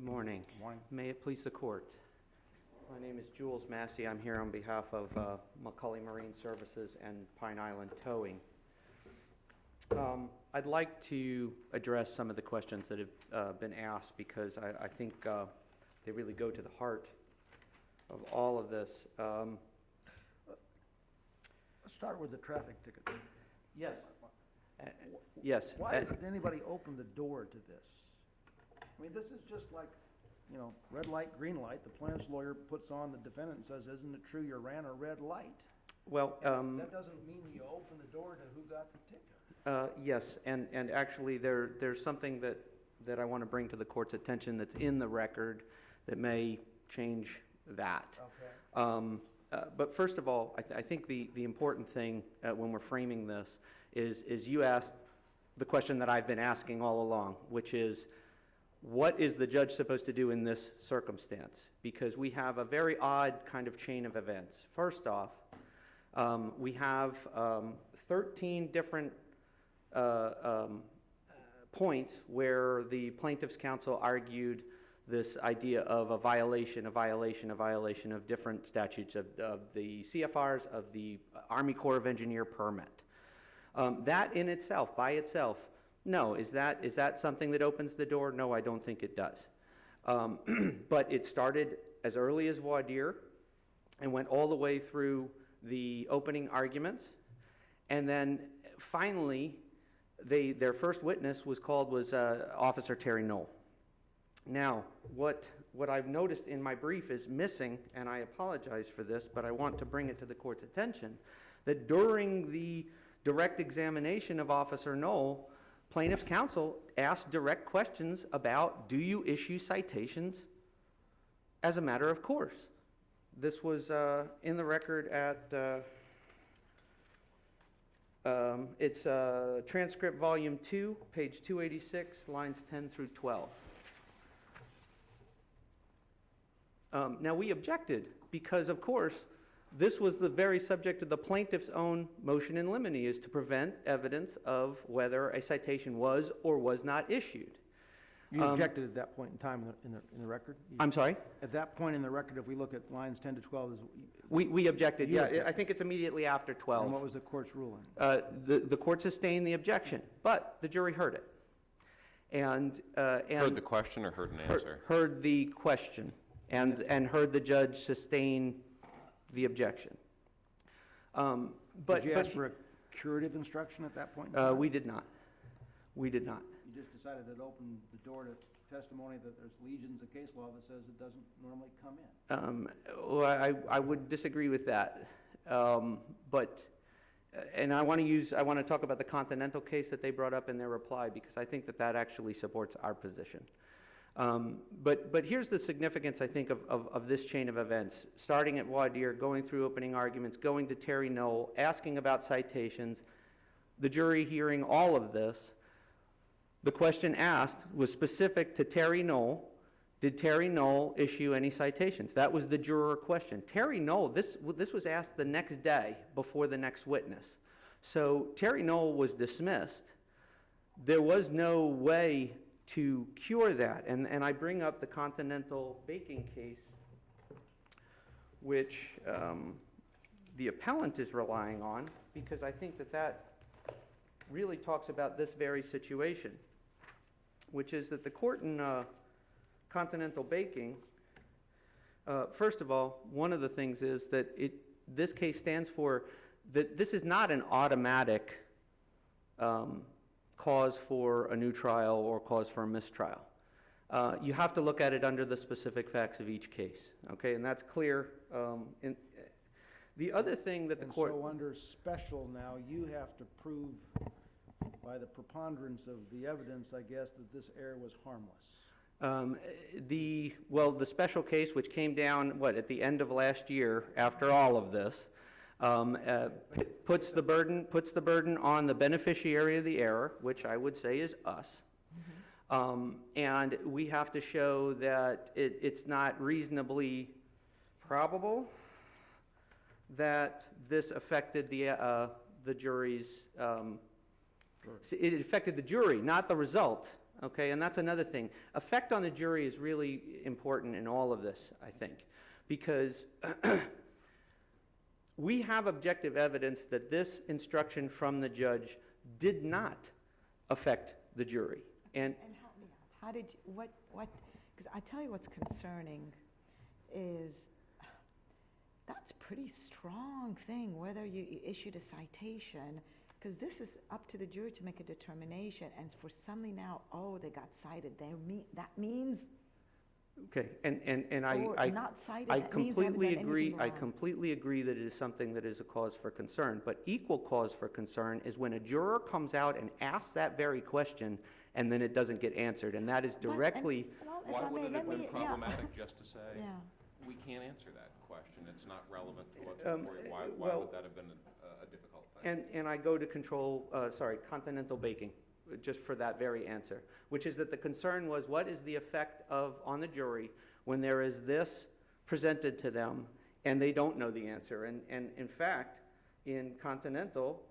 morning. Good morning. May it please the court. My name is Jules Massey. I'm here on behalf of McCulley Marine Services and Pine Island Towing. I'd like to address some of the questions that have been asked because I think they really go to the heart of all of this. Let's start with the traffic ticket. Yes. Yes. Why hasn't anybody opened the door to this? I mean, this is just like, red light, green light. The plaintiff's lawyer puts on the defendant and says, isn't it true you ran a red light? Well, that doesn't mean you open the door to who got the ticket. Yes, and actually there's something that I want to bring to the court's attention that's in the record that may change that. Okay. But first of all, I think the important thing when we're framing this is you asked the question that I've been asking all along, which is, what is the judge supposed to do in this circumstance? Because we have a very odd kind of chain of events. First off, we have 13 different points where the plaintiff's counsel argued this idea of a violation of different statutes of the CFRs, of the Army Corps of Engineer permit. That in itself, by itself, no. Is that something that opens the door? No, I don't think it does. But it started as early as voir dire and went all the way through the opening arguments. And then finally, their first witness was Officer Terry Knoll. Now, what I've noticed in my brief is missing, and I apologize for this, but I want to bring it to the court's attention, that during the direct examination of Officer Knoll, plaintiff's counsel asked direct questions about, do you issue citations as a matter of course? This was in the record at, it's transcript volume 2, page 286, lines 10 through 12. Now we objected because, of course, this was the very subject of the plaintiff's own motion in limine, is to prevent evidence of whether a citation was or was not issued. You objected at that point in time in the record? I'm sorry? At that point in the record, if we look at lines 10 to 12, we objected, yeah. Objected. I think it's immediately after 12. And what was the court's ruling? The court sustained the objection, but the jury heard it. And heard the question or heard an answer? Heard the question and heard the judge sustain the objection. Did you ask for a curative instruction at that point? We did not. We did not. You just decided to open the door to testimony that there's legions of case law that says it doesn't normally come in. Well, I would disagree with that. And I want to talk about the Continental case that they brought up in their reply, because I think that actually supports our position. But here's the significance, I think, of this chain of events. Starting at voir dire, going through opening arguments, going to Terry Knoll, asking about citations, the jury hearing all of this. The question asked was specific to Terry Knoll. Did Terry Knoll issue any citations? That was the juror question. Terry Knoll, this was asked the next day before the next witness. So Terry Knoll was dismissed. There was no way to cure that. And I bring up the Continental baking case, which the appellant is relying on, because I think that really talks about this very situation, which is that the court in Continental baking, first of all, one of the things is that this case stands for that this is not an automatic cause for a new trial or cause for a mistrial. You have to look at it under the specific facts of each case, okay? And that's clear. The other thing that the court... So under special now, you have to prove by the preponderance of the evidence, I guess, that this error was harmless. The special case, which came down, at the end of last year, after all of this, puts the burden on the beneficiary of the error, which I would say is us. Mm-hmm. And we have to show that it's not reasonably probable that this affected the jury's... it affected the jury, not the result. okay? And that's another thing. Effect on the jury is really important in all of this, I think, because we have objective evidence that this instruction from the judge did not affect the jury. And help me out. How did you, what, because I tell you what's concerning is that's a pretty strong thing, whether you issued a citation, because this is up to the jury to make a determination, and for somebody now, oh, they got cited, that means, Okay, and or I not cited, I that means they haven't completely done agree. anything I wrong. completely agree that it is something that is a cause for concern. But equal cause for concern is when a juror comes out and asks that very question, and then it doesn't get answered, and that is directly. Well, if Why I would may, it have let been me- problematic just to say, Yeah. we can't answer that question, it's not relevant to what's Um, before you? Why well, would that have been a difficult thing? And I go to continental baking, just for that very answer, which is that the concern was what is the effect on the jury when there is this presented to them and they don't know the answer. And in fact, in Continental,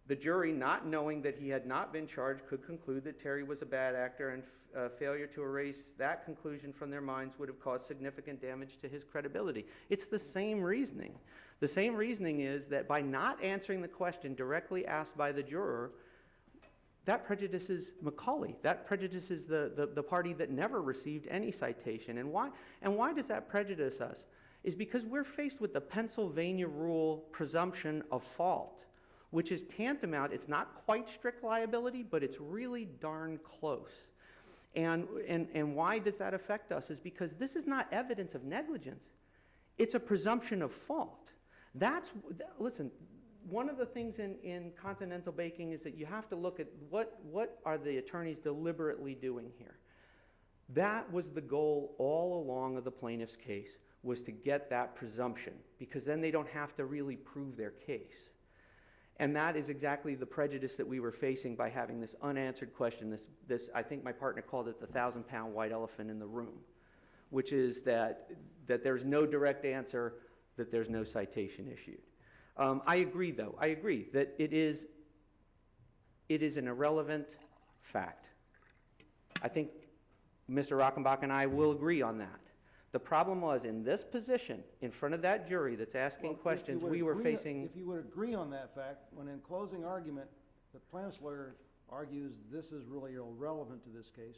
the jury, not knowing that he had not been charged, could conclude that Terry was a bad actor, and failure to erase that conclusion from their minds would have caused significant damage to his credibility. It's the same reasoning. The same reasoning is that by not answering the question directly asked by the juror, that prejudices McCulley. That prejudices the party that never received any citation. And why does that prejudice us? Is because we're faced with the Pennsylvania rule presumption of fault, which is tantamount. It's not quite strict liability, but it's really darn close. And why does that affect us? Is because this is not evidence of negligence. It's a presumption of fault. Listen, one of the things in continental baking is that you have to look at what are the attorneys deliberately doing here. That was the goal all along of the plaintiff's case, was to get that presumption, because then they don't have to really prove their case. And that is exactly the prejudice that we were facing by having this unanswered question, this I think my partner called it the 1,000-pound white elephant in the room, which is that there's no direct answer, that there's no citation issued. I agree, though. I agree that it is an irrelevant fact. I think Mr. Rockenbach and I will agree on that. The problem was, in this position, in front of that jury that's asking questions, we were facing... If you would agree on that fact, when in closing argument, the plaintiff's lawyer argues this is really irrelevant to this case,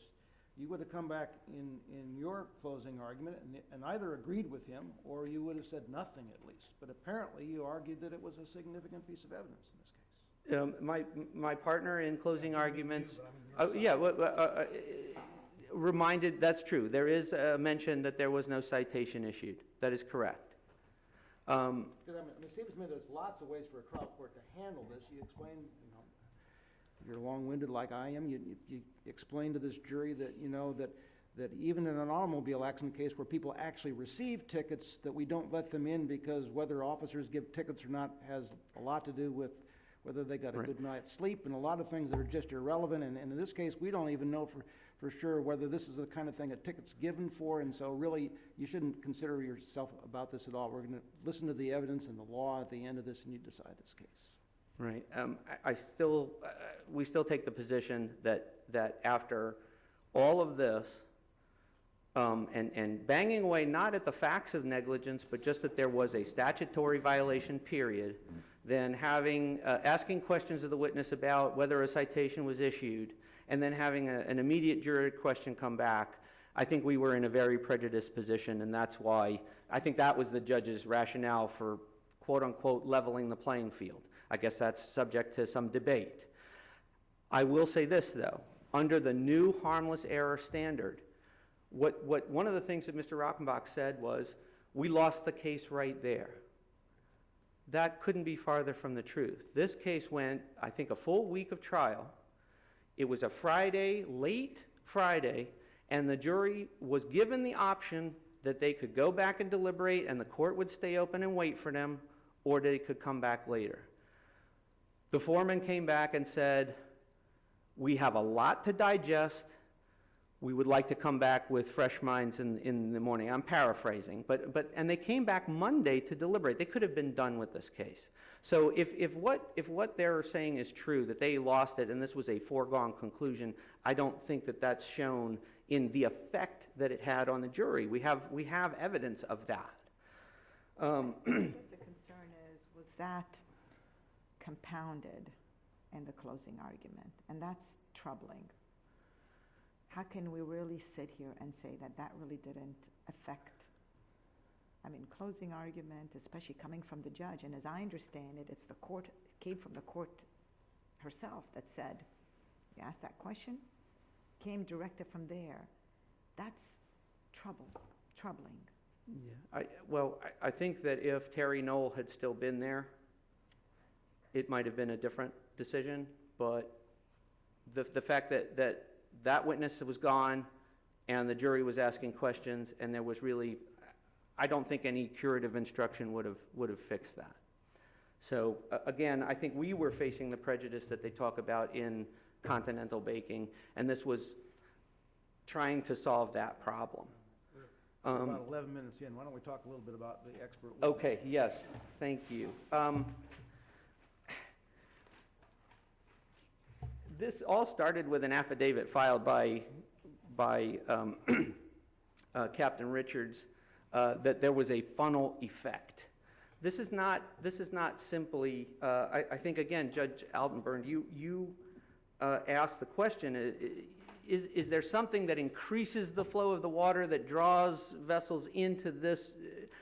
you would have come back in your closing argument and either agreed with him, or you would have said nothing at least. But apparently you argued that it was a significant piece of evidence in this case. My partner in closing arguments... reminded, that's true. There is a mention that there was no citation issued. That is correct. Because it seems to me there's lots of ways for a trial court to handle this. You explain, you're long-winded like I am. You explain to this jury that, that even in an automobile accident case where people actually receive tickets, that we don't let them in because whether officers give tickets or not has a lot to do with whether they got a good night's sleep, and a lot of things that are just irrelevant. And in this case, we don't even know for sure whether this is the kind of thing a ticket's given for, and so really you shouldn't consider yourself about this at all. We're going to listen to the evidence and the law at the end of this, and you decide this case. Right. We still take the position that after all of this, and banging away not at the facts of negligence, but just that there was a statutory violation, period, then asking questions of the witness about whether a citation was issued, and then having an immediate jury question come back, I think we were in a very prejudiced position, and that's why I think that was the judge's rationale for quote-unquote leveling the playing field. I guess that's subject to some debate. I will say this, though. Under the new harmless error standard, one of the things that Mr. Rockenbach said was, we lost the case right there. That couldn't be farther from the truth. This case went, I think, a full week of trial. It was a Friday, late Friday, and the jury was given the option that they could go back and deliberate and the court would stay open and wait for them, or they could come back later. The foreman came back and said, we have a lot to digest. We would like to come back with fresh minds in the morning. I'm paraphrasing, and they came back Monday to deliberate. They could have been done with this case. So if what they're saying is true, that they lost it and this was a foregone conclusion, I don't think that that's shown in the effect that it had on the jury. We have evidence of that. I guess the concern is, was that compounded in the closing argument? And that's troubling. How can we really sit here and say that that really didn't affect? I mean, closing argument, especially coming from the judge, and as I understand it, it's the court, it came from the court herself that said, you asked that question, came directed from there. That's troubling. Yeah. I think that if Terry Knoll had still been there, it might have been a different decision, but the fact that witness was gone and the jury was asking questions and there was really, I don't think any curative instruction would have fixed that. So again, I think we were facing the prejudice that they talk about in continental baking, and this was trying to solve that problem. We're about 11 minutes in. Why don't we talk a little bit about the expert witness? Okay, yes, thank you. This all started with an affidavit filed by Captain Richards that there was a funnel effect. This is not simply. I think again, Judge Altenburn, you asked the question: Is there something that increases the flow of the water that draws vessels into this?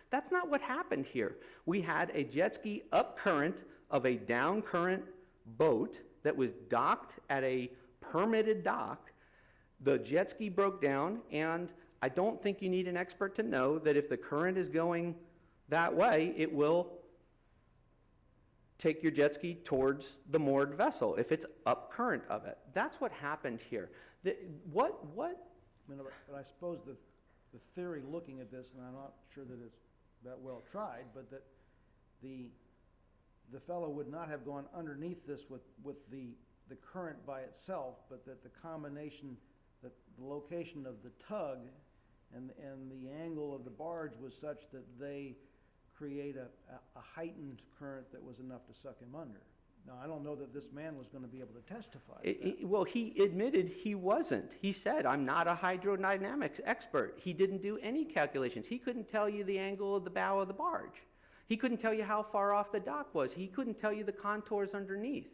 That's not what happened here. We had a jet ski up current of a down current boat that was docked at a permitted dock. The jet ski broke down, and I don't think you need an expert to know that if the current is going that way, it will take your jet ski towards the moored vessel if it's up current of it. That's what happened here. What? I mean, but I suppose the theory looking at this, and I'm not sure that it's that well tried, but that the fellow would not have gone underneath this with the current by itself, but that the combination, that the location of the tug and the angle of the barge was such that they create a heightened current that was enough to suck him under. Now, I don't know that this man was going to be able to testify to that. Well, he admitted he wasn't. He said, I'm not a hydrodynamics expert. He didn't do any calculations. He couldn't tell you the angle of the bow of the barge. He couldn't tell you how far off the dock was. He couldn't tell you the contours underneath.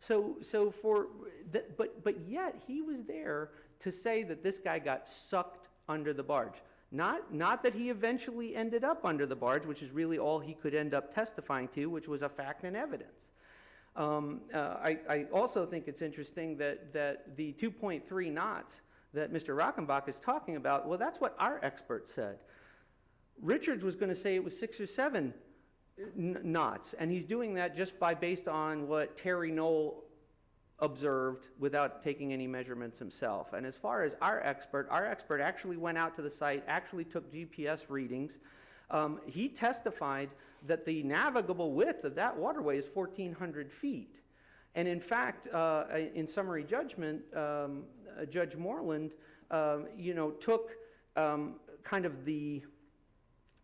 But yet he was there to say that this guy got sucked under the barge. Not that he eventually ended up under the barge, which is really all he could end up testifying to, which was a fact and evidence. I also think it's interesting that the 2.3 knots that Mr. Rockenbach is talking about, well, that's what our expert said. Richards was going to say it was 6 or 7 knots, and he's doing that just based on what Terry Knoll observed without taking any measurements himself. And as far as our expert actually went out to the site, actually took GPS readings. He testified that the navigable width of that waterway is 1,400 feet. And in fact, in summary judgment, Judge Moreland, took kind of the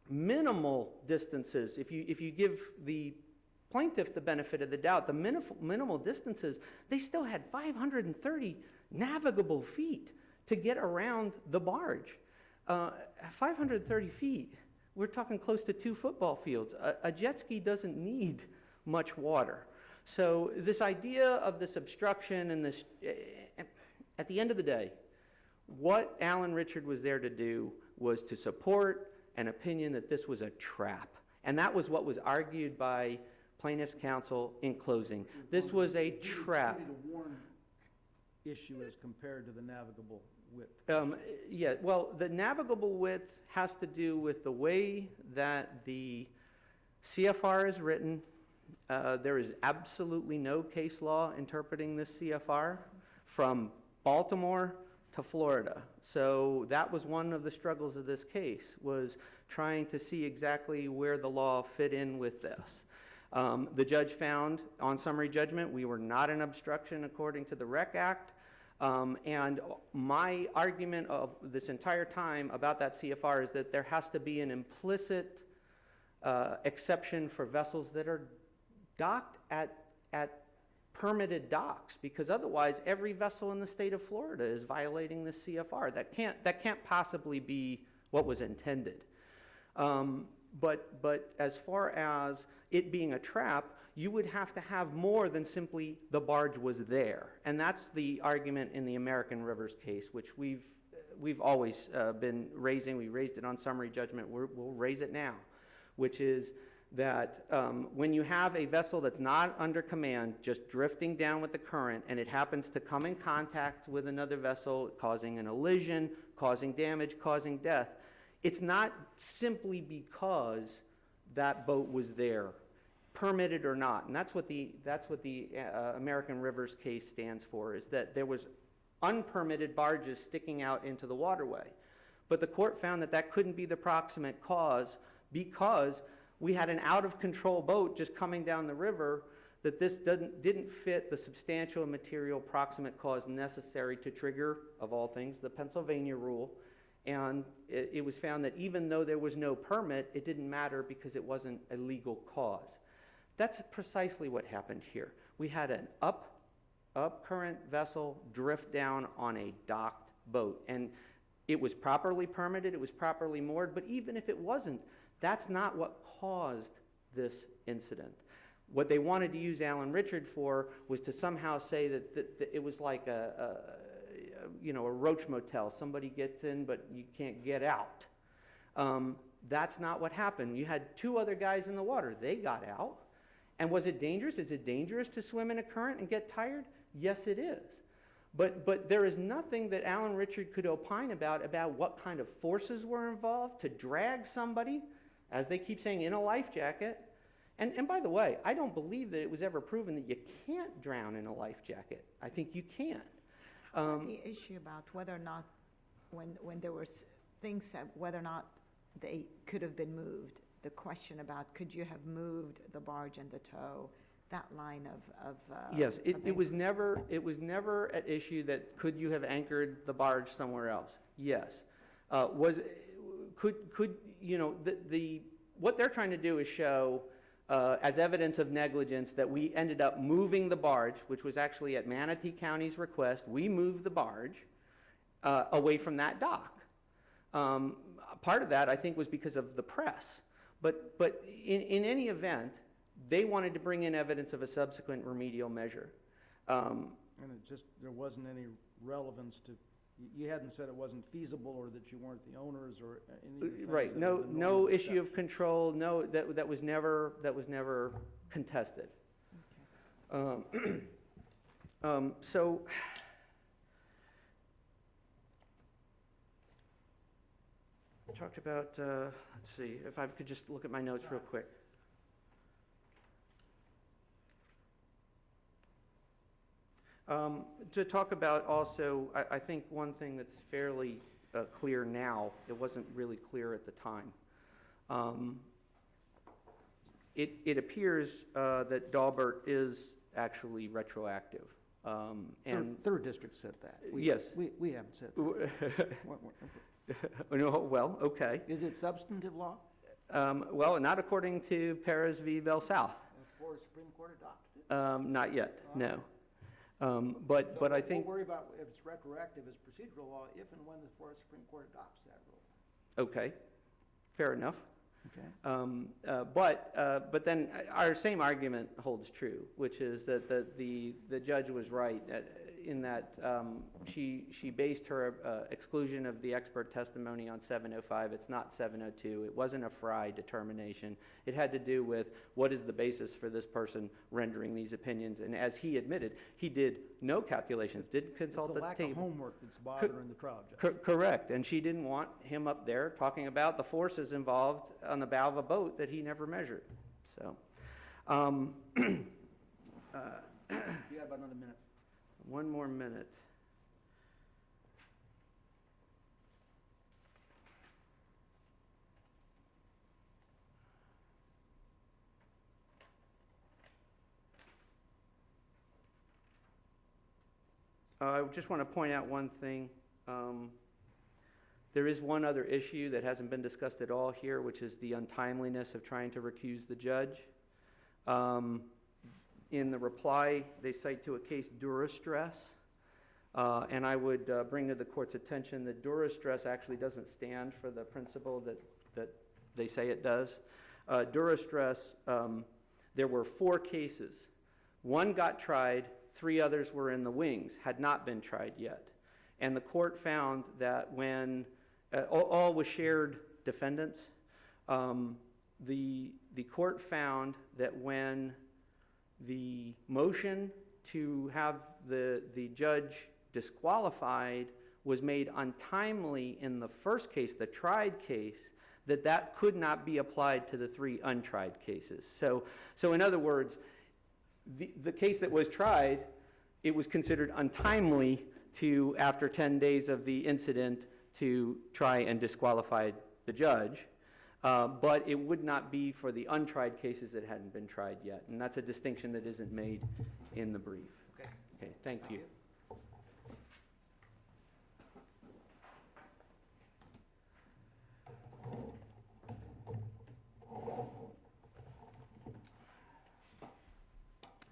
minimal distances. If you give the plaintiff the benefit of the doubt, the minimal distances, they still had 530 navigable feet to get around the barge. 530 feet, we're talking close to 2 football fields. A jet ski doesn't need much water. So this idea of this obstruction and this, at the end of the day, what Alan Richard was there to do was to support an opinion that this was a trap. And that was what was argued by plaintiff's counsel in closing. This was a trap. The warn issue as compared to the navigable width. Yeah, well, the navigable width has to do with the way that the CFR is written. There is absolutely no case law interpreting this CFR from Baltimore to Florida. So that was one of the struggles of this case, was trying to see exactly where the law fit in with this. The judge found on summary judgment we were not an obstruction according to the REC Act. And my argument of this entire time about that CFR is that there has to be an implicit exception for vessels that are docked at permitted docks, because otherwise every vessel in the state of Florida is violating the CFR. That can't possibly be what was intended. But as far as it being a trap, you would have to have more than simply the barge was there. And that's the argument in the American Rivers case, which we've always been raising. We raised it on summary judgment. We'll raise it now, which is that when you have a vessel that's not under command, just drifting down with the current, and it happens to come in contact with another vessel, causing an elision, causing damage, causing death, it's not simply because that boat was there, permitted or not. And that's what the American Rivers case stands for, is that there was unpermitted barges sticking out into the waterway. But the court found that that couldn't be the proximate cause because we had an out-of-control boat just coming down the river, that this didn't fit the substantial and material proximate cause necessary to trigger, of all things, the Pennsylvania rule. And it was found that even though there was no permit, it didn't matter because it wasn't a legal cause. That's precisely what happened here. We had an up-current vessel drift down on a docked boat. And it was properly permitted, it was properly moored, but even if it wasn't, that's not what caused this incident. What they wanted to use Alan Richard for was to somehow say that it was like a roach motel. Somebody gets in, but you can't get out. That's not what happened. You had two other guys in the water. They got out. And was it dangerous? Is it dangerous to swim in a current and get tired? Yes, it is. But there is nothing that Alan Richard could opine about what kind of forces were involved to drag somebody, as they keep saying, in a life jacket. And by the way, I don't believe that it was ever proven that you can't drown in a life jacket. I think you can. The issue about whether or not, when there were things said, whether or not they could have been moved, the question about could you have moved the barge and the tow, that line of yes, it was never an issue that could you have anchored the barge somewhere else. Yes, what they're trying to do is show as evidence of negligence that we ended up moving the barge, which was actually at Manatee County's request. We moved the barge away from that dock. Part of that, I think, was because of the press. But in any event, they wanted to bring in evidence of a subsequent remedial measure. And there wasn't any relevance to, you hadn't said it wasn't feasible or that you weren't the owners or anything. Right. No issue of control. No, that was never contested. Okay. So. Talked about, let's see, if I could just look at my notes real quick. To talk about also, I think one thing that's fairly clear now, it wasn't really clear at the time. It appears that Daubert is actually retroactive. And Third District said that. Yes. We haven't said that. No, well, okay. Is it substantive law? Well, not according to Perez v. Bell South. Has Florida Supreme Court adopted it? Not yet, no. But I think... We'll worry about if it's retroactive as procedural law if and when the Florida Supreme Court adopts that rule. Okay, fair enough. Okay. But then our same argument holds true, which is that the judge was right in that she based her exclusion of the expert testimony on 705. It's not 702. It wasn't a Fry determination. It had to do with what is the basis for this person rendering these opinions. And as he admitted, he did no calculations, didn't consult the It's the lack table. of homework that's bothering the trial judge. Correct. And she didn't want him up there talking about the forces involved on the bow of a boat that he never measured. So, You got about another minute. one more minute. I just want to point out one thing. There is one other issue that hasn't been discussed at all here, which is the untimeliness of trying to recuse the judge. In the reply, they cite to a case Durastress, and I would bring to the court's attention that Durastress actually doesn't stand for the principle that they say it does. Durastress, there were 4 cases. 1 got tried, 3 others were in the wings, had not been tried yet. And the court found that when, all with shared defendants, the court found that when the motion to have the judge disqualified was made untimely in the first case, the tried case, that could not be applied to the 3 untried cases. So in other words, the case that was tried, it was considered untimely to, after 10 days of the incident, to try and disqualify the judge. But it would not be for the untried cases that hadn't been tried yet. And that's a distinction that isn't made in the brief. Okay, thank you.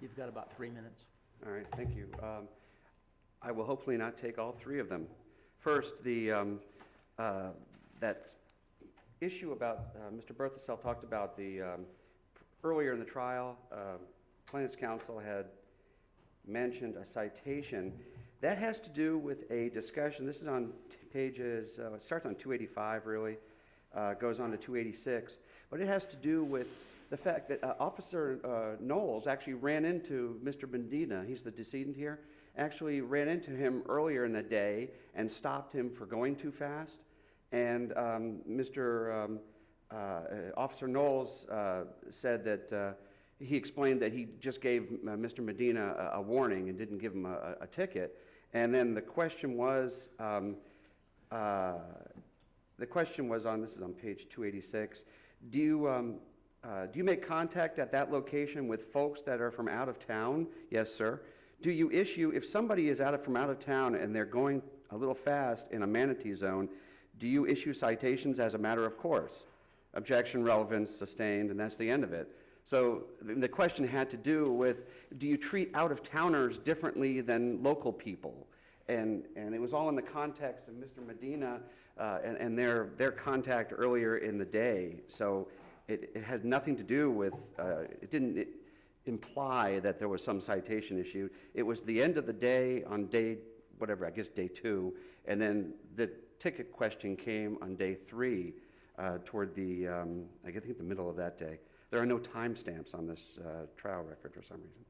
You've got about 3 minutes. All right, thank you. I will hopefully not take all 3 of them. First, that issue about Mr. Berthasell talked about the earlier in the trial, plaintiff's counsel had mentioned a citation. That has to do with a discussion. This is on pages, it starts on 285 really, goes on to 286, but it has to do with the fact that Officer Knowles actually ran into Mr. Medina, he's the decedent here, actually ran into him earlier in the day and stopped him for going too fast. And Officer Knowles said that he explained that he just gave Mr. Medina a warning and didn't give him a ticket. And then the question was on, this is on page 286, do you make contact at that location with folks that are from out of town? Yes, sir. Do you issue, if somebody is from out of town and they're going a little fast in a manatee zone, do you issue citations as a matter of course? Objection, relevance, sustained, and that's the end of it. So the question had to do with, do you treat out-of-towners differently than local people? And it was all in the context of Mr. Medina and their contact earlier in the day. So it had nothing to do with, it didn't imply that there was some citation issue. It was the end of the day on day, whatever, I guess day 2, and then the ticket question came on day 3 toward the, I think the middle of that day. There are no timestamps on this trial record for some reason.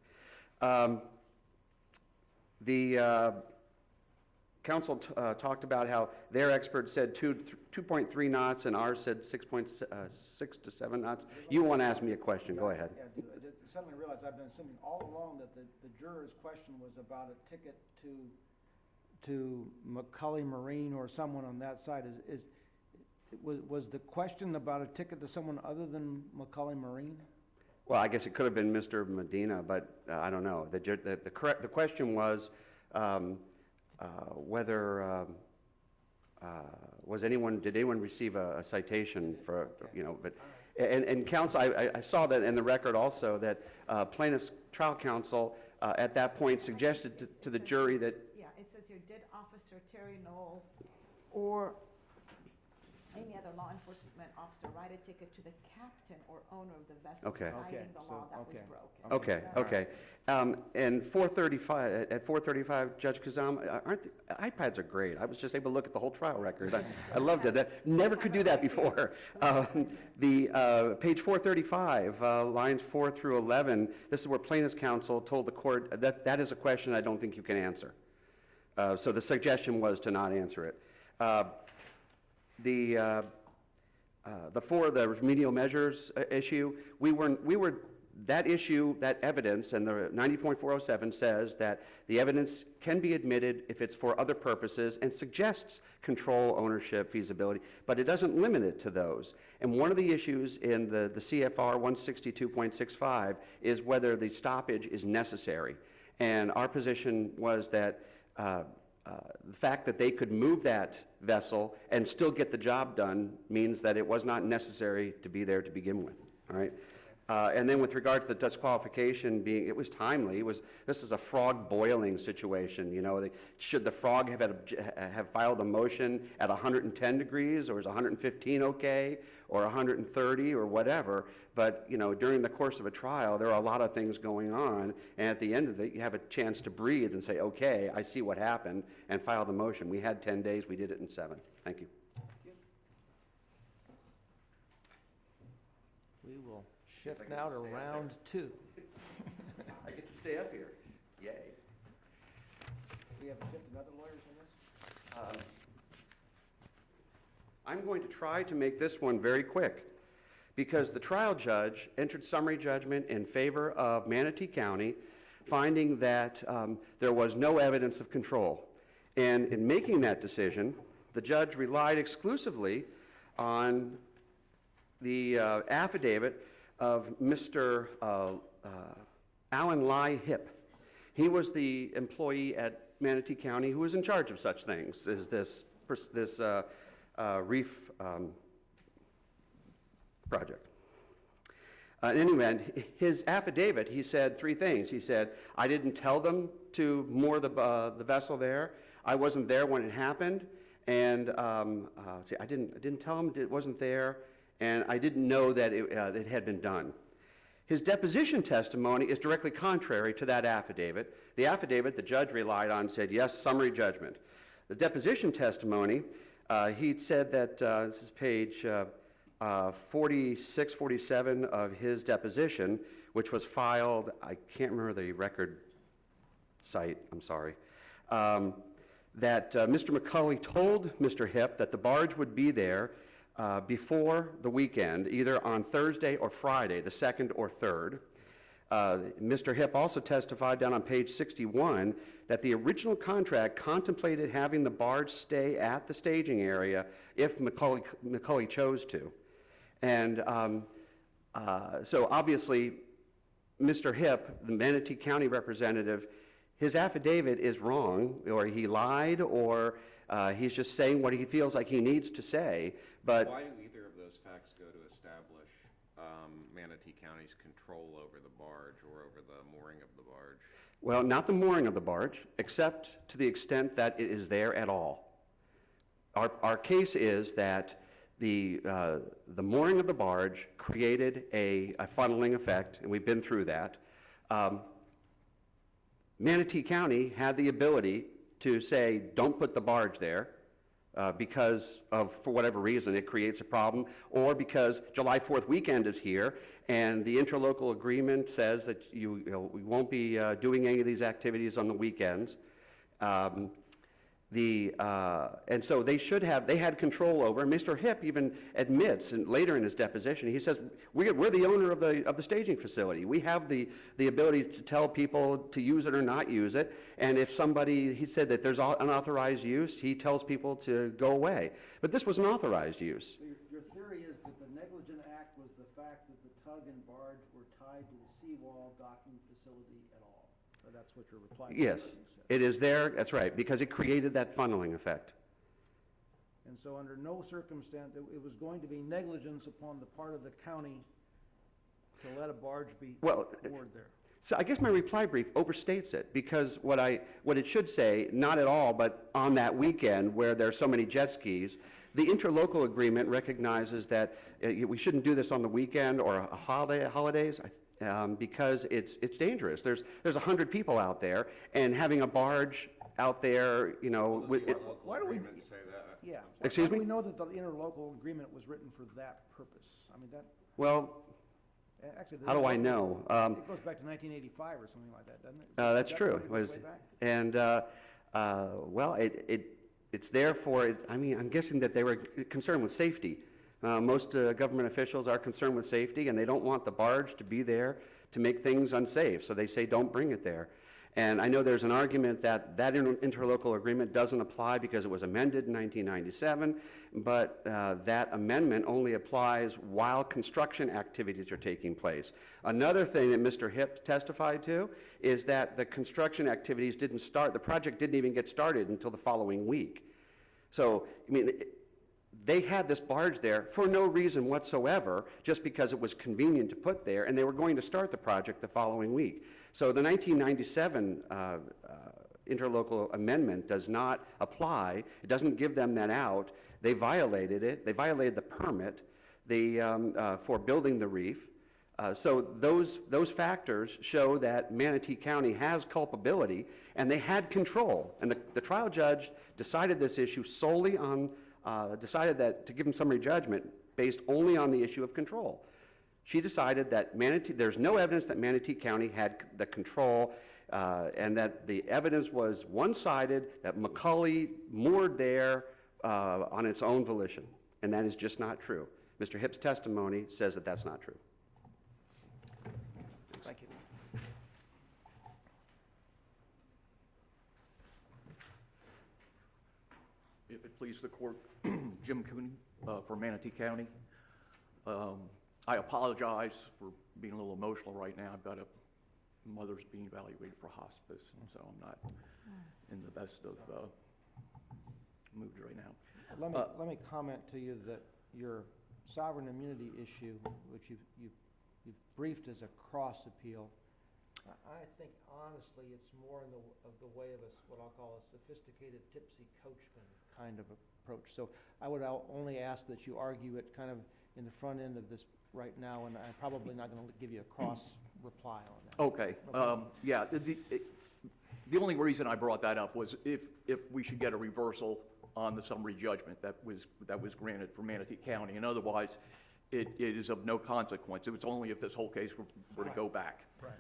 The counsel talked about how their expert said 2.3 knots and ours said 6.6 to 7 knots. You want to ask me a question, go ahead. Yeah, I suddenly realized I've been assuming all along that the juror's question was about a ticket to McCulley Marine or someone on that side. Was the question about a ticket to someone other than McCulley Marine? Well, I guess it could have been Mr. Medina, but I don't know. The question was whether did anyone receive a citation for, but, and counsel, I saw that in the record also that plaintiff's trial counsel at that point suggested to the jury that. Yeah, it says here, did Officer Terry Knoll or any other law enforcement officer write a ticket to the captain or owner of the vessel citing the law that was broken? Okay. And 435, at 435, Judge Kazam, iPads are great. I was just able to look at the whole trial record. I loved it. Never could do that before. The page 435, lines 4 through 11, this is where plaintiff's counsel told the court that is a question I don't think you can answer. So the suggestion was to not answer it. The remedial measures issue, that issue, that evidence, and the 90.407 says that the evidence can be admitted if it's for other purposes and suggests control, ownership, feasibility, but it doesn't limit it to those. And one of the issues in the CFR 162.65 is whether the stoppage is necessary. And our position was that the fact that they could move that vessel and still get the job done means that it was not necessary to be there to begin with. All right. And then with regard to the disqualification being, it was timely. This is a frog boiling situation. You know, should the frog have filed a motion at 110 degrees, or is 115 okay, or 130, or whatever? But you know, during the course of a trial, there are a lot of things going on, and at the end of it, you have a chance to breathe and say, okay, I see what happened, and file the motion. We had 10 days. We did it in 7. Thank you. We will shift now to round 2. I get to stay up here. Yay. We have shifted other lawyers in this? I'm going to try to make this one very quick, because the trial judge entered summary judgment in favor of Manatee County, finding that there was no evidence of control. And in making that decision, the judge relied exclusively on the affidavit of Mr. Alan Lai Hip. He was the employee at Manatee County who was in charge of such things as this reef project. In any event, his affidavit, he said 3 things. He said, I didn't tell them to moor the vessel there. I wasn't there when it happened. And I didn't tell them it wasn't there. And I didn't know that it had been done. His deposition testimony is directly contrary to that affidavit. The affidavit the judge relied on said, yes, summary judgment. The deposition testimony, he said that, this is page 46, 47 of his deposition, which was filed, I can't remember the record site, I'm sorry, that Mr. McCulley told Mr. Hip that the barge would be there before the weekend, either on Thursday or Friday, the 2nd or 3rd. Mr. Hip also testified down on page 61 that the original contract contemplated having the barge stay at the staging area if McCulley chose to. And so obviously, Mr. Hip, the Manatee County representative, his affidavit is wrong, or he lied, or he's just saying what he feels like he needs to say. But why do either of those facts go to establish Manatee County's control over the barge or over the mooring of the barge? Well, not the mooring of the barge, except to the extent that it is there at all. Our case is that the mooring of the barge created a funneling effect, and we've been through that. Manatee County had the ability to say, don't put the barge there, because of, for whatever reason, it creates a problem, or because July 4th weekend is here, and the interlocal agreement says that we won't be doing any of these activities on the weekends. And so they had control over, and Mr. Hip even admits, and later in his deposition, he says, we're the owner of the staging facility. We have the ability to tell people to use it or not use it, and if somebody, he said that there's unauthorized use, he tells people to go away. But this was an authorized use. So your theory is that the negligent act was the fact that the tug and barge were tied to the seawall docking facility at all. So that's what your reply to Yes. said. It is there, that's right, because it created that funneling effect. And so under no circumstance, it was going to be negligence upon the part of the county to let a barge be moored there. So I guess my reply brief overstates it, because what it should say, not at all, but on that weekend where there are so many jet skis, the interlocal agreement recognizes that we shouldn't do this on the weekend or holidays, because it's dangerous. There's 100 people out there, and having a barge out there, you know. Why do we say that? Yeah. Excuse Why do me? we know that the interlocal agreement was written for that purpose? I mean, that. Well, Actually, how do I know? It goes back to 1985 or something like that, doesn't it? That's true. It was way back? And well, it's there for. I mean, I'm guessing that they were concerned with safety. Most government officials are concerned with safety, and they don't want the barge to be there to make things unsafe. So they say, don't bring it there. And I know there's an argument that interlocal agreement doesn't apply because it was amended in 1997, but that amendment only applies while construction activities are taking place. Another thing that Mr. Hip testified to is that the construction activities didn't start, the project didn't even get started until the following week. So, I mean, They had this barge there for no reason whatsoever, just because it was convenient to put there, and they were going to start the project the following week. So the 1997 interlocal amendment does not apply. It doesn't give them that out. They violated it. They violated the permit for building the reef. So those factors show that Manatee County has culpability, and they had control. And the trial judge decided this issue solely on, decided that to give them summary judgment based only on the issue of control. She decided that there's no evidence that Manatee County had the control, and that the evidence was one-sided, that McCulley moored there on its own volition. And that is just not true. Mr. Hipp's testimony says that that's not true. Thank you. If it pleases the court, Jim Cooney for Manatee County. I apologize for being a little emotional right now. I've got a mother's being evaluated for hospice, and so I'm not in the best of moods right now. Let me comment to you that your sovereign immunity issue, which you've briefed as a cross appeal, I think honestly it's more in the way of what I'll call a sophisticated tipsy coachman kind of approach. So I would only ask that you argue it kind of in the front end of this right now, and I'm probably not going to give you a cross reply on that. Okay. Yeah. The only reason I brought that up was if we should get a reversal on the summary judgment that was granted for Manatee County, and otherwise it is of no consequence. It was only if this whole case were to go back. Right.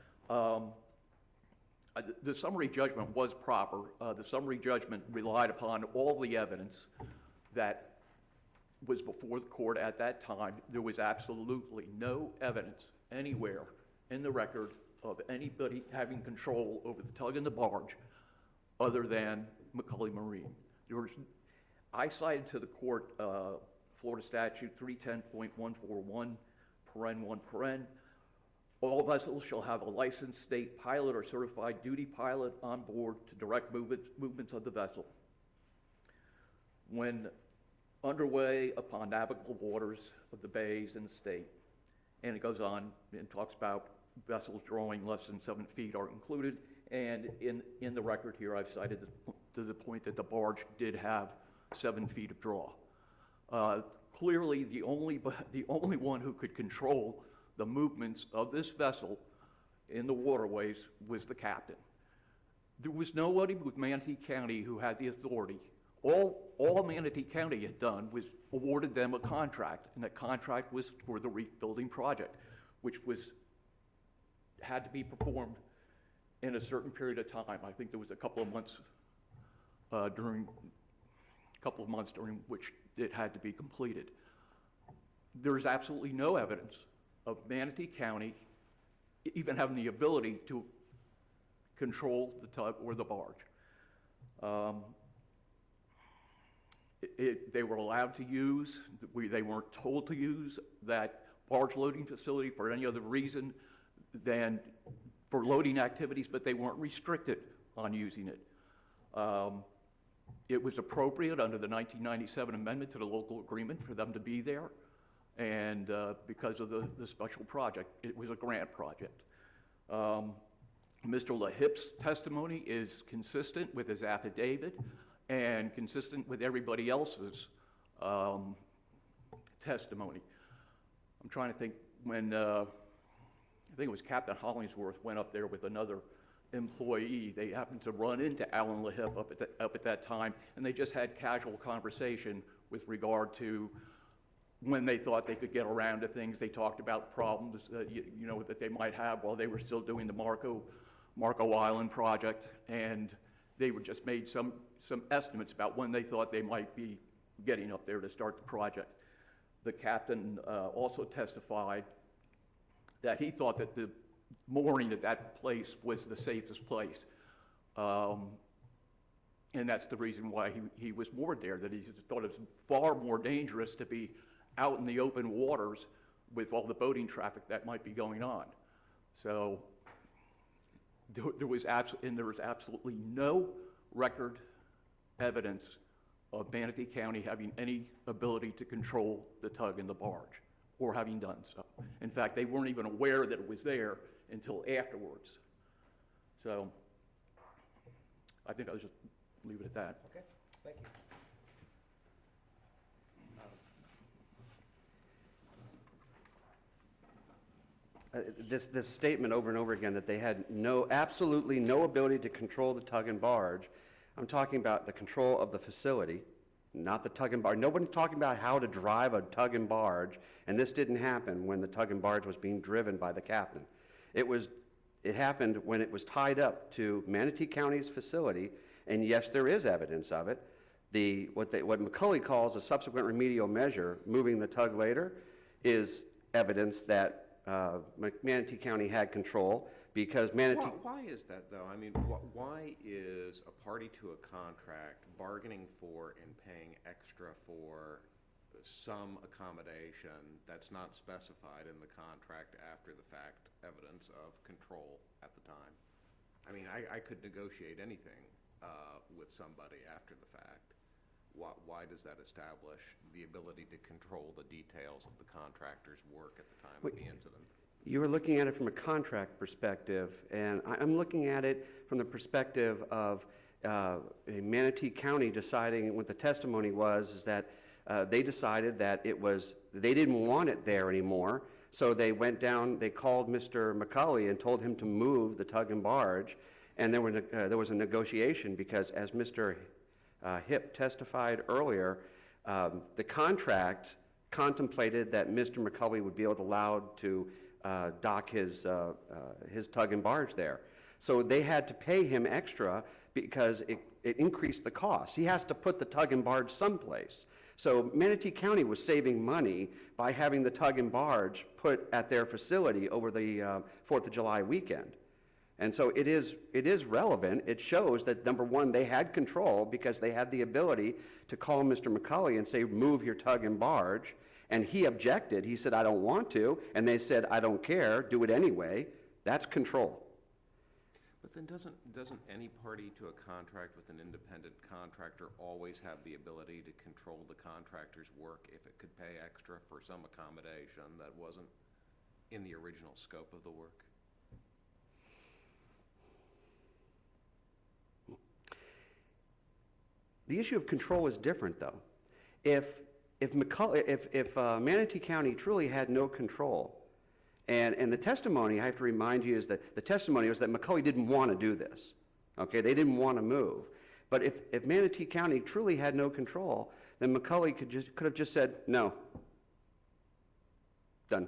The summary judgment was proper. The summary judgment relied upon all the evidence that was before the court at that time. There was absolutely no evidence anywhere in the record of anybody having control over the tug and the barge other than McCulley Marine. I cited to the court Florida Statute 310.141, paren 1 paren. All vessels shall have a licensed state pilot or certified duty pilot on board to direct movements of the vessel. When underway upon navigable waters of the bays in the state, and it goes on and talks about vessels drawing less than 7 feet are included, and in the record here I've cited to the point that the barge did have 7 feet of draw. Clearly the only one who could control the movements of this vessel in the waterways was the captain. There was nobody with Manatee County who had the authority. All Manatee County had done was awarded them a contract, and that contract was for the reef building project, which had to be performed in a certain period of time. I think there was a couple of months during which it had to be completed. There is absolutely no evidence of Manatee County even having the ability to control the tug or the barge. They were allowed to use, they weren't told to use that barge loading facility for any other reason than for loading activities, but they weren't restricted on using it. It was appropriate under the 1997 amendment to the local agreement for them to be there, and because of the special project, it was a grant project. Mr. LaHip's testimony is consistent with his affidavit and consistent with everybody else's testimony. I'm trying to think when, I think it was Captain Hollingsworth went up there with another employee. They happened to run into Alan LaHip up at that time, and they just had casual conversation with regard to when they thought they could get around to things. They talked about problems that they might have while they were still doing the Marco Island project, and they were just made some estimates about when they thought they might be getting up there to start the project. The captain also testified that he thought that the mooring at that place was the safest place. And that's the reason why he was moored there, that he thought it was far more dangerous to be out in the open waters with all the boating traffic that might be going on. So there was absolutely no record evidence of Manatee County having any ability to control the tug and the barge, or having done so. In fact, they weren't even aware that it was there until afterwards. So I think I'll just leave it at that. Okay, thank you. This statement over and over again that they had absolutely no ability to control the tug and barge. I'm talking about the control of the facility, not the tug and barge. Nobody's talking about how to drive a tug and barge, and this didn't happen when the tug and barge was being driven by the captain. It happened when it was tied up to Manatee County's facility, and yes, there is evidence of it. What McCulley calls a subsequent remedial measure, moving the tug later, is evidence that Manatee County had control, because Manatee... Why is that, though? I mean, why is a party to a contract bargaining for and paying extra for some accommodation that's not specified in the contract after the fact evidence of control at the time? I mean, I could negotiate anything with somebody after the fact. Why does that establish the ability to control the details of the contractor's work at the time of the incident? You were looking at it from a contract perspective, and I'm looking at it from the perspective of Manatee County deciding what the testimony was, is that they decided that they didn't want it there anymore, so they went down, they called Mr. McCulley and told him to move the tug and barge, and there was a negotiation, because as Mr. Hipp testified earlier, the contract contemplated that Mr. McCulley would be allowed to dock his tug and barge there. So they had to pay him extra because it increased the cost. He has to put the tug and barge someplace. So Manatee County was saving money by having the tug and barge put at their facility over the 4th of July weekend. And so it is relevant. It shows that, number one, they had control because they had the ability to call Mr. McCulley and say, move your tug and barge. And he objected. He said, I don't want to. And they said, I don't care. Do it anyway. That's control. But then doesn't any party to a contract with an independent contractor always have the ability to control the contractor's work if it could pay extra for some accommodation that wasn't in the original scope of the work? The issue of control is different, though. If Manatee County truly had no control, and the testimony, I have to remind you, is that the testimony was that McCulley didn't want to do this. Okay, they didn't want to move. But if Manatee County truly had no control, then McCulley could have just said, no. Done.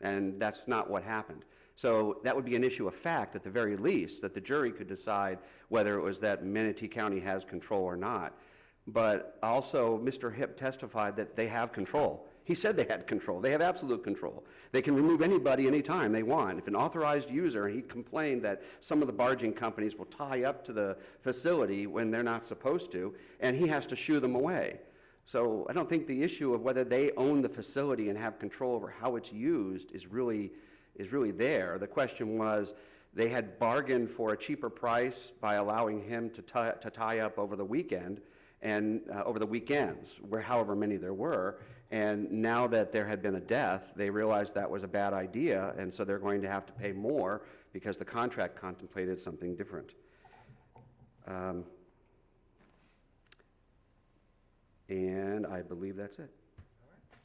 And that's not what happened. So that would be an issue of fact, at the very least, that the jury could decide whether it was that Manatee County has control or not. But also, Mr. Hipp testified that they have control. He said they had control. They have absolute control. They can remove anybody anytime they want. If an authorized user, he complained that some of the barging companies will tie up to the facility when they're not supposed to, and he has to shoo them away. So I don't think the issue of whether they own the facility and have control over how it's used is really there. The question was, they had bargained for a cheaper price by allowing him to tie up over the weekend and over the weekends, however many there were. And now that there had been a death, they realized that was a bad idea, and so they're going to have to pay more because the contract contemplated something different. And I believe that's it.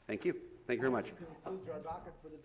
Thank you. Thank you very much. That concludes our docket for the day.